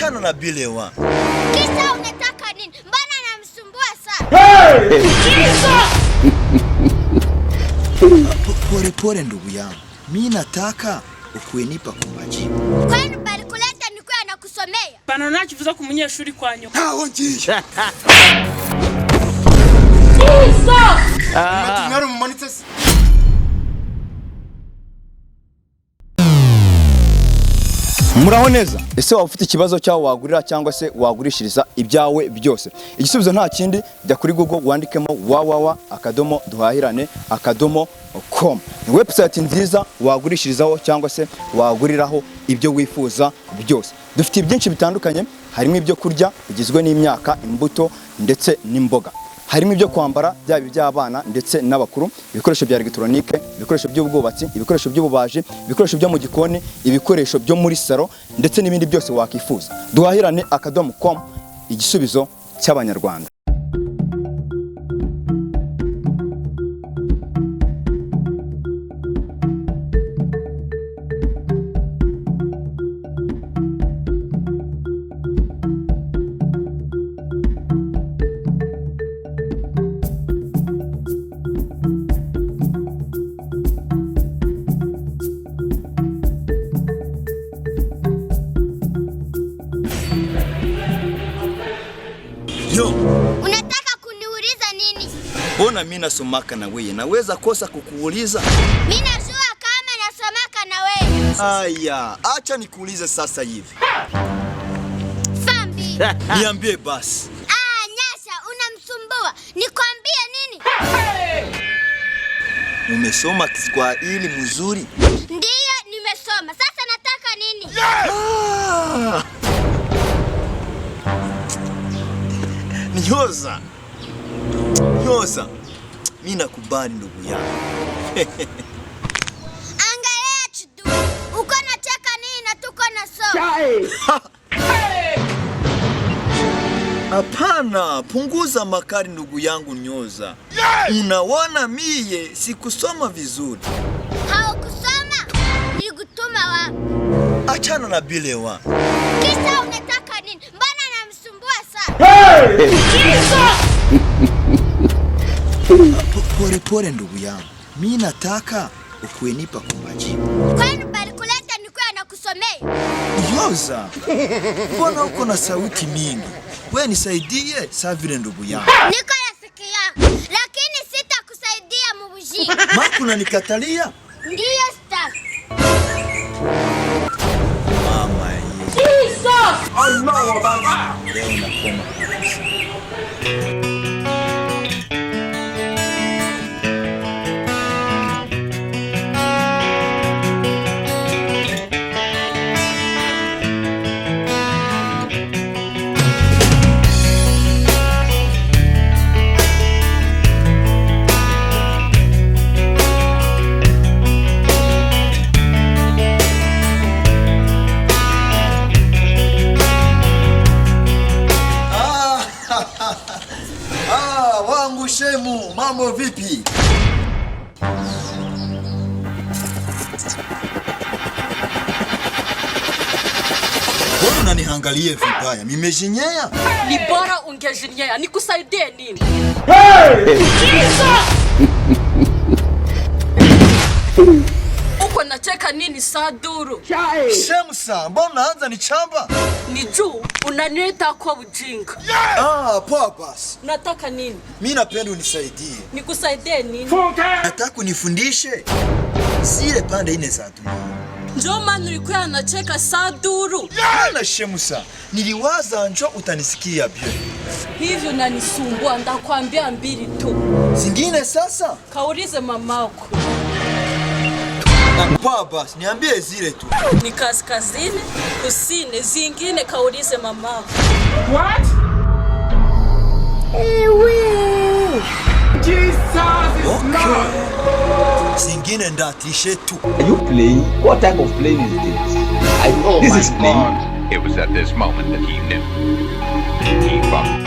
Achana na bilewa. Kisa unataka nini? Mbona namsumbua sana? Pole ndugu yangu. Mimi nataka ukuenipa kumajibu. Kwani bali kuleta nikuwa nakusomea? Pana nachivuza ku munyeshuri kwanyu. Onjisha. Matingaro mu manitse. Muraho neza. Ese waba ufite ikibazo cyawo wagurira cyangwa se wagurishiriza ibyawe byose? Igisubizo nta kindi, jya kuri Google wandikemo www.duhahirane.com. Ni website nziza wagurishirizaho cyangwa se waguriraho ibyo wifuza byose. Dufite byinshi bitandukanye, harimo ibyo kurya bigizwe n'imyaka, imbuto ndetse n'imboga. Harimo ibyo kwambara byaba iby'abana ndetse n'abakuru, ibikoresho bya electronique, ibikoresho by'ubwubatsi, ibikoresho by'ububaji, ibikoresho byo mu gikoni, ibikoresho byo muri salo ndetse n'ibindi byose wakifuza. Duhahirane.com, igisubizo cy'abanyarwanda. Yo, unataka kuniuliza nini? Mbona mimi nasomaka na wewe? Naweza kosa kukuuliza? Mimi najua kama nasomaka na wewe. Aya, acha nikuulize sasa hivi. Fambi. Niambie basi. Nyasha, unamsumbua. Nikwambie nini? Umesoma Kiswahili mzuri? Ndiyo, nimesoma. Sasa nataka nini? Nyoza. Mimi nakubali ndugu yangu. Angalia chidu. Uko nacheka nini na tuko nasoma? Hapana, punguza makali ndugu yangu Nyoza. Unaona mie sikusoma vizuri. Haukusoma? Nilikutuma wapi? Achana na bilewa. Kisa unataka nini? Mbona namsumbua sana? Pole ndugu yangu. Mimi nataka ukuenipa kumajibu. Kwani bali kuleta nikuwa nakusomea? Nyoza. Mbona uko na sauti mingi? Wewe nisaidie saa vile ndugu yangu. Niko rafiki yako, lakini sitakusaidia mubujinga. Maku unanikatalia? Ndiyo sitaki. Mama hii. Jesus! Allah baba. Leo nakoma kabisa. Wangu shemu, mambo vipi? Mbona unaniangalia vibaya? Nimejinyea? Ni bora ungejinyea, nikusaidie nini? Uko nacheka nini Saduru? Shemsa, mbona anza ni chamba? Ni juu unanileta kwa ujinga. Poa basi. Unataka nini? Mimi napenda unisaidie. Nikusaidie nini? Nataka unifundishe zile pande ine za dunia. Njoo maana ulikuwa nacheka Saduru. Na Shemsa, niliwaza njoo utanisikia pia. Hivi unanisumbua, ndakwambia mbili tu. Zingine sasa? Kaulize mamako. Poa basi, niambie zile tu. Ni kaskazini, kusini, zingine kaulize mamako. What? Jesus is Lord. Zingine ndatishe tu. Are you playing? What type of playing is this? This is playing. It was at this moment that he knew. He fucked.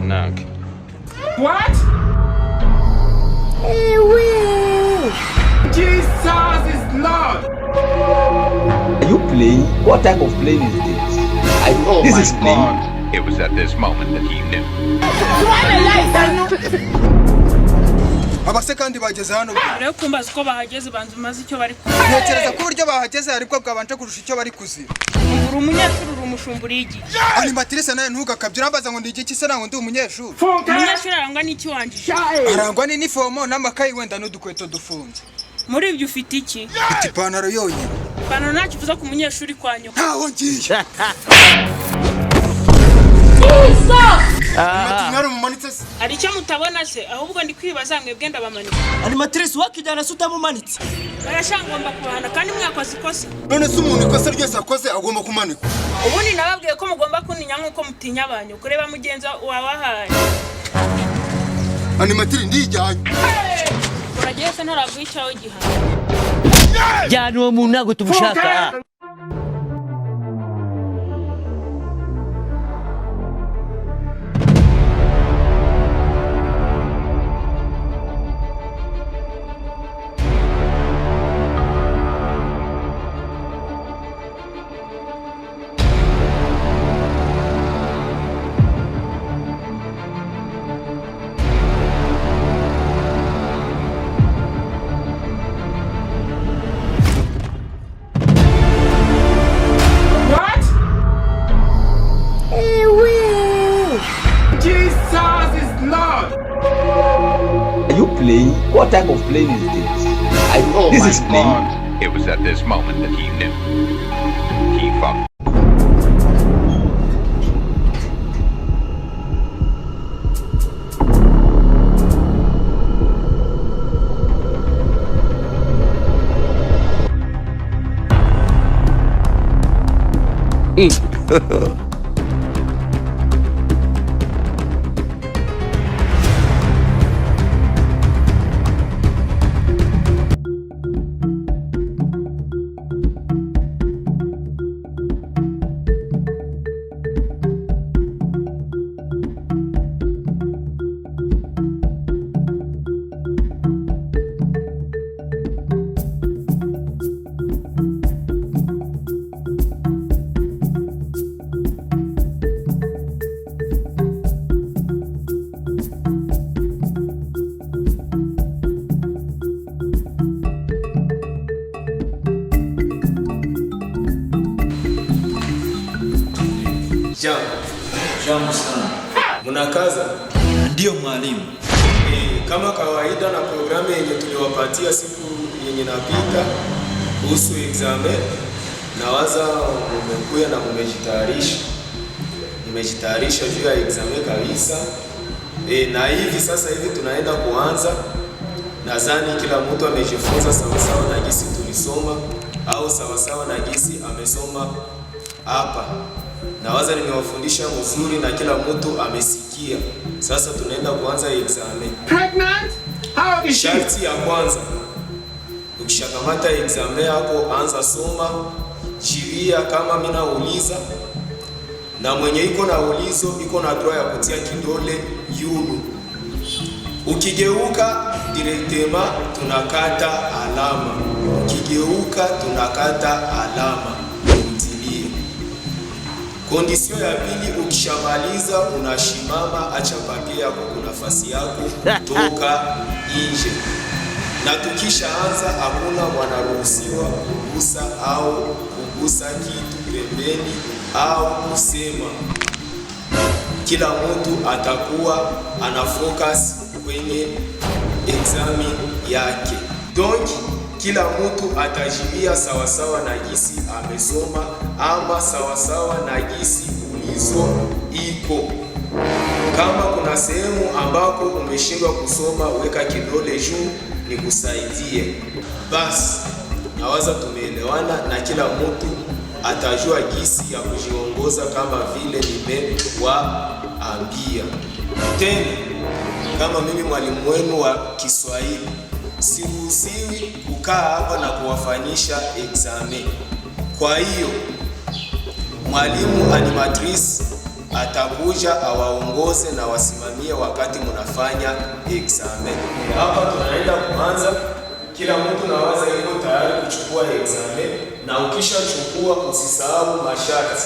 Knock. What? Jesus is Lord. Are you playing? What type of playing is this? This is playing. It was at this moment that he knew. Abasekandi bageze hano rero kumbaza uko bahageze banze umaze icyo bari ntekereza ko uburyo bahageze ariko bwabanje kurusha icyo bari kuzira uri umunyeshuri uri umushumburira iki Animatrice nawe ntugakabye urambaza ngo ndi iki se nango ndi umunyeshuri umunyeshuri arangwa n'iki wanjye arangwa ni uniform n'amakayi wenda n'udukweto dufunze muri ibyo ufite iki ipantaro yonyine ipantaro ntacyo uvuza ku munyeshuri kwa nyoko ntaho ngiye hari icyo mutabona se ahubwo ndi kwibaza mwebwe ndabamanitse Animatrice wakijyana se utamumanitse barashangomba kubahana kandi mwakoze ikosa none se umuntu ikosa ryose akoze agomba kumanikwa ubundi nababwiye ko mugomba kuntinya nk'uko mutinya abantu kureba mugenzi wabahaye Animatrice ndijyanye uragiye se ntaraguha icyawe gihana jyana uwo muntu ntabwo tumushaka Playing? What type of playing is this? This is playing. It was at this moment that he knew. He fucked. Jambo sana. Mnakaza? Ndio mwalimu. Kama kawaida na programu yenye tuliwapatia siku yenye napita kuhusu examen, nawaza mmekuja na mmejitayarisha. Nimejitayarisha juu ya examen kabisa. Na hivi sasa hivi tunaenda kuanza. Nadhani kila mtu amejifunza sawasawa na jinsi tulisoma au sawasawa na jinsi amesoma hapa. Nawaza nimewafundisha mzuri na kila mtu amesikia. Sasa tunaenda kuanza examen. Pregnant? How is she? Sharti ya kwanza. Ukishakamata examen yako anza soma, jiria kama mimi nauliza. Na mwenye iko na ulizo iko na droit ya kutia kidole yulu. Ukigeuka directement tunakata alama. Ukigeuka tunakata alama. Kondisio ya pili, ukishamaliza unashimama, acha papia yako kwa nafasi yako, toka nje. Na tukishaanza hakuna wanaruhusiwa kugusa au kugusa kitu pembeni au kusema. Kila mtu atakuwa ana focus kwenye examen yake. Donc kila mtu atajibia sawasawa na jinsi amesoma ama sawasawa na jinsi ulizo iko. Kama kuna sehemu ambako umeshindwa kusoma, weka kidole juu nikusaidie. Basi nawaza tumeelewana na kila mtu atajua jinsi ya kujiongoza kama vile nimewaambia. Tena kama mimi mwalimu wenu wa Kiswahili siruhusiwi kukaa hapa na kuwafanyisha examen. Kwa hiyo mwalimu animatrice atakuja awaongoze na wasimamie wakati mnafanya examen. Hapa tunaenda kuanza, kila mtu nawaza yuko tayari kuchukua examen, na ukishachukua usisahau masharti.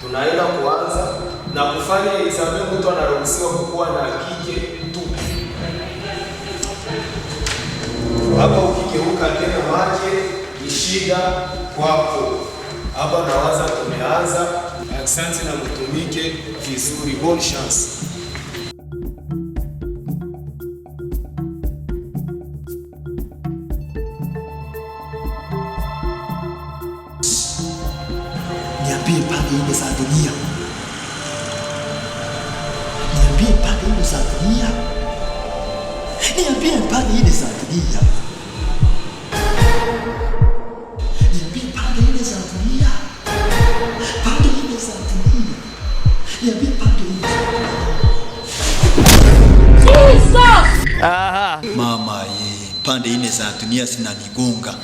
Tunaenda kuanza na kufanya examen. Mtu anaruhusiwa kukuwa na kike tu. Hapa ukigeuka tena maji ni shida kwako. Hapa nawaza tumeanza. Asante na mtumike vizuri. Bonne chance. Niambie pande ile za dunia. Niambie pande ile za dunia. Niambie pande ile za dunia. Niambie pande ile za dunia. Pande ile za dunia. Niambie pande ile za dunia. Jesus! Mama ye, pande ile za dunia zinanigonga.